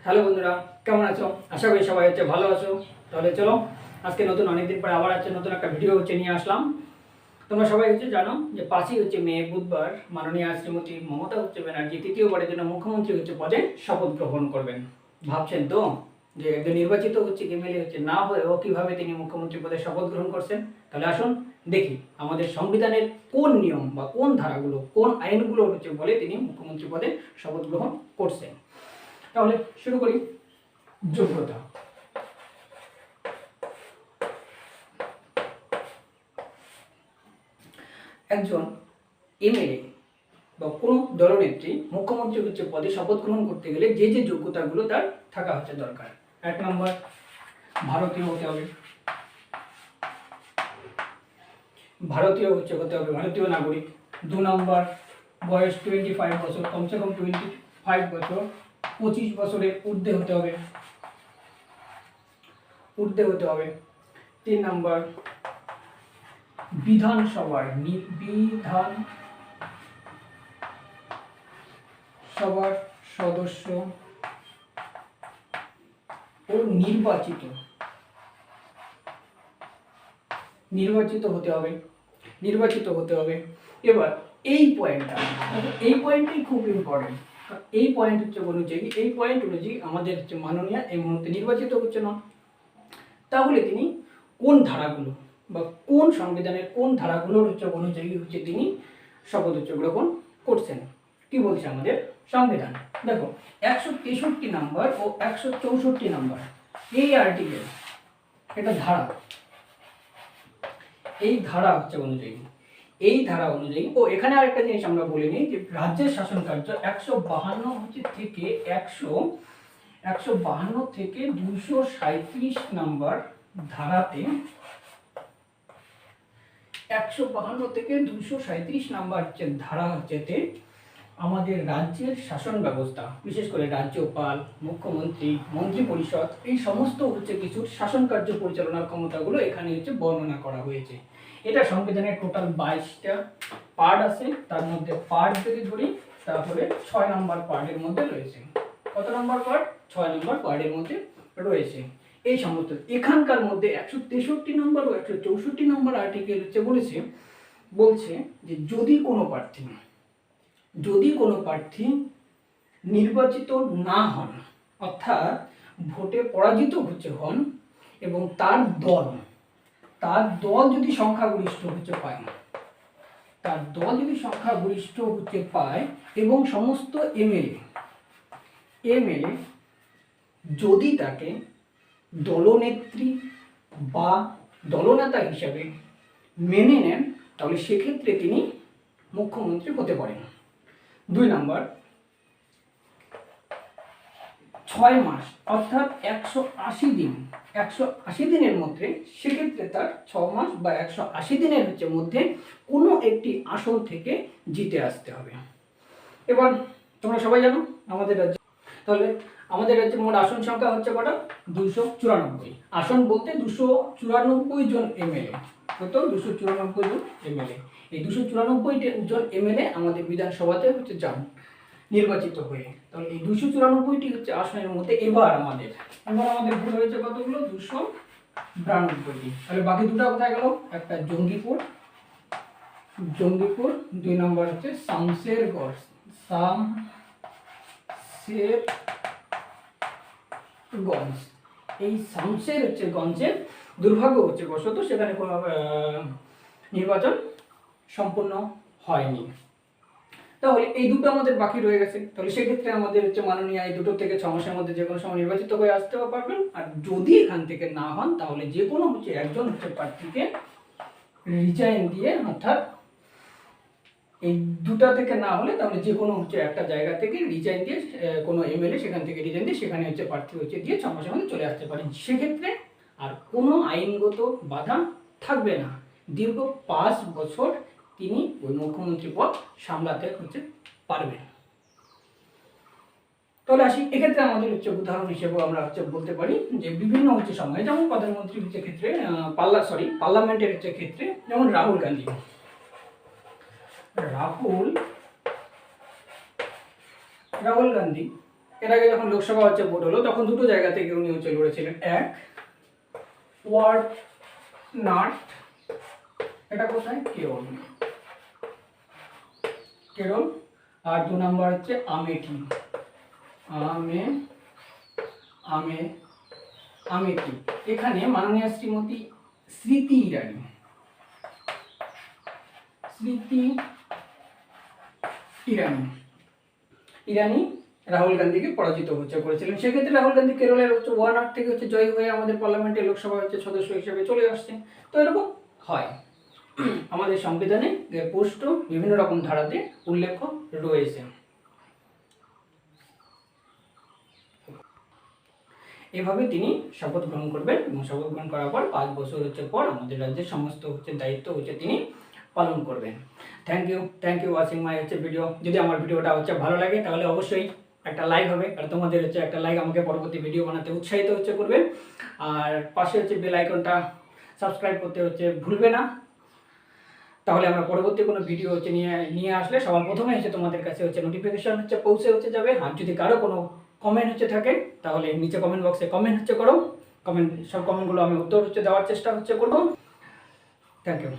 Hello বন্ধুরা, কেমন আছো? আশা করি সবাই ভালো আছো। তাহলে চলো আজকে নতুন অনেকদিন পরে আবার নতুন একটা ভিডিও নিয়ে আসলাম। তোমরা সবাই জানো যে 5ই মে বুধবার মাননীয় শ্রীমতী মমতা ব্যানার্জি তৃতীয়বারের জন্য মুখ্যমন্ত্রী পদে শপথ গ্রহণ করবেন। ভাবছেন তো যে একজন নির্বাচিত এমএলএ না হয়েও কিভাবে তিনি মুখ্যমন্ত্রী পদে শপথ গ্রহণ করছেন। তাহলে আসুন দেখি আমাদের সংবিধানের কোন নিয়ম বা কোন ধারাগুলো, কোন আইনগুলো বলে তিনি মুখ্যমন্ত্রী পদে শপথ গ্রহণ করছেন। তাহলে শুরু করি। যোগ্যতা। একজন এমএলএ বা কোনো দলনেত্রী মুখ্যমন্ত্রী পদে শপথ গ্রহণ করতে গেলে যে যে যোগ্যতাগুলো তার থাকা দরকার। 1 নম্বর, ভারতীয় হতে হবে। ভারতীয় নাগরিক। 2 নম্বর, বয়স 25 বছর, কমসে কম 25 বছর, 25 বছরের ঊর্ধ্বে হতে হবে। 3 নম্বর, বিধানসভার সদস্য ও নির্বাচিত হতে হবে। এবার এই পয়েন্টটাই খুব ইম্পর্টেন্ট। এই পয়েন্ট অনুযায়ী আমাদের মাননীয় এই মুহূর্তে নির্বাচিত হচ্ছে না, তাহলে তিনি কোন ধারাগুলো বা কোন সংবিধানের কোন ধারাগুলোর অনুযায়ী তিনি শপথ গ্রহণ করছেন। কি বলছে আমাদের সংবিধান? দেখো, 163 নম্বর ও 164 নম্বর এই আর্টিকেল, এটা ধারা, এই ধারা অনুযায়ী ও এখানে আরেকটা জিনিস আমরা বলে নিই যে রাজ্যের শাসন কার্য 152 থেকে 237 নম্বর ধারাতে 152 থেকে 237 নম্বর ধারা আমাদের রাজ্যের শাসন ব্যবস্থা, বিশেষ করে রাজ্যপাল, মুখ্যমন্ত্রী, মন্ত্রিপরিষদ, এই সমস্ত কিছু শাসন কার্য পরিচালনার ক্ষমতাগুলো এখানে বর্ণনা করা হয়েছে। এটা সংবিধানের টোটাল 22টা পার্ট আছে, তার মধ্যে পার্ট যদি ধরি তাহলে 6 নম্বর পার্টের মধ্যে রয়েছে। কত নম্বর পার্ট? 6 নম্বর পার্টের মধ্যে রয়েছে। এই সমস্ত এখানকার মধ্যে 163 নম্বর ও 164 নম্বর আর্টিকেল বলছে যে যদি কোনো প্রার্থী নির্বাচিত না হন, অর্থাৎ ভোটে পরাজিত হন এবং তার দল যদি সংখ্যাগরিষ্ঠ পায় এবং সমস্ত এমএলএ যদি তাকে দলনেত্রী বা দলনেতা হিসাবে মেনে নেন, তাহলে সেক্ষেত্রে তিনি মুখ্যমন্ত্রী হতে পারেন। 2 নম্বর, 6 মাস অর্থাৎ 180 দিনের মধ্যে, সেক্ষেত্রে তার 6 মাস বা 180 দিনের মধ্যে কোনো একটি আসন থেকে জিতে আসতে হবে। এবার তোমরা সবাই জানো আমাদের রাজ্যে, তাহলে আমাদের রাজ্যে মোট আসন সংখ্যা কটা? 294 আসন, বলতে 294 জন এমএলএ। কত? 294 জন এমএলএ। এই 294 জন এমএলএ আমাদের বিধানসভাতে যান নির্বাচিত হয়ে। তাহলে এই 294টি আসনের মধ্যে এবার আমাদের ভোট হয়েছে কতগুলো? 292টি। তাহলে বাকি দুটো কোথায় গেল? একটা জঙ্গিপুর, 2 নম্বর শামশেরগঞ্জ। এই শামশেরগঞ্জের দুর্ভাগ্যবশত সেখানে কোনো নির্বাচন সম্পূর্ণ হয়নি। তাহলে এই দুটো আমাদের বাকি রয়ে গেছে। তাহলে সেক্ষেত্রে আমাদের মাননীয় এই 2 থেকে 6 মাসের মধ্যে যে কোনো সময় নির্বাচিত হয়ে আসতে পারবেন। আর যদি এখান থেকে না হন, তাহলে যে কোনো একজন প্রার্থীকে রিজাইন দিয়ে, অর্থাৎ এই দুটা থেকে না হলে তাহলে যে কোনো একটা জায়গা থেকে রিজাইন দিয়ে, কোনো এমএলএ সেখান থেকে রিজাইন দিয়ে সেখানে প্রার্থী দিয়ে 6 মাসের মধ্যে চলে আসতে পারেন। সেক্ষেত্রে আর কোনো আইনগত বাধা থাকবে না। দীর্ঘ 5 বছর তিনি ওই মুখ্যমন্ত্রী পদ সামলাতে পারবেন। তাহলে আসি, এক্ষেত্রে আমাদের উদাহরণ হিসেবে আমরা বলতে পারি যে বিভিন্ন সময়ে, যেমন প্রধানমন্ত্রীর ক্ষেত্রে পার্লামেন্টের ক্ষেত্রে, যেমন রাহুল গান্ধী এর আগে যখন লোকসভা হচ্ছে ভোট হলো তখন দুটো জায়গা থেকে উনি হচ্ছে লড়েছিলেন। এক ওয়ার্ড নাট, এটা কোথায়? কেরল। কেরল। আর 2 নাম্বার হচ্ছে আমেঠি। আমেঠি, এখানে মাননীয় শ্রীমতী স্মৃতি ইরানি রাহুল গান্ধীকে পরাজিত করেছিলেন। সেক্ষেত্রে রাহুল গান্ধী কেরলের ওয়ানার থেকে জয়ী হয়ে আমাদের পার্লামেন্টের লোকসভা সদস্য হিসেবে চলে আসছে। তো এরকম হয়, আমাদের সংবিধানে স্পষ্ট বিভিন্ন রকম ধারাতে উল্লেখ রয়েছে। এভাবে তিনি শপথ গ্রহণ করবেন এবং শপথ গ্রহণ করার পর 5 বছর পর আমাদের রাজ্যের সমস্ত দায়িত্ব তিনি পালন করবেন। Thank you watching my video. যদি আমার ভিডিওটা ভালো লাগে তাহলে অবশ্যই একটা লাইক হবে, আর তোমাদের একটা লাইক আমাকে পরবর্তী ভিডিও বানাতে উৎসাহিত করবে। আর পাশে বেল আইকনটা সাবস্ক্রাইব করতে ভুলবে না, তাহলে আমরা পরবর্তী কোনো ভিডিও নিয়ে আসলে সবার প্রথমে তোমাদের কাছে নোটিফিকেশন পৌঁছে যাবে। আর যদি কারো কোনো কমেন্ট থাকে তাহলে নিচে কমেন্ট বক্সে কমেন্ট করো। সব কমেন্টগুলো আমি উত্তর দেওয়ার চেষ্টা করব। Thank you.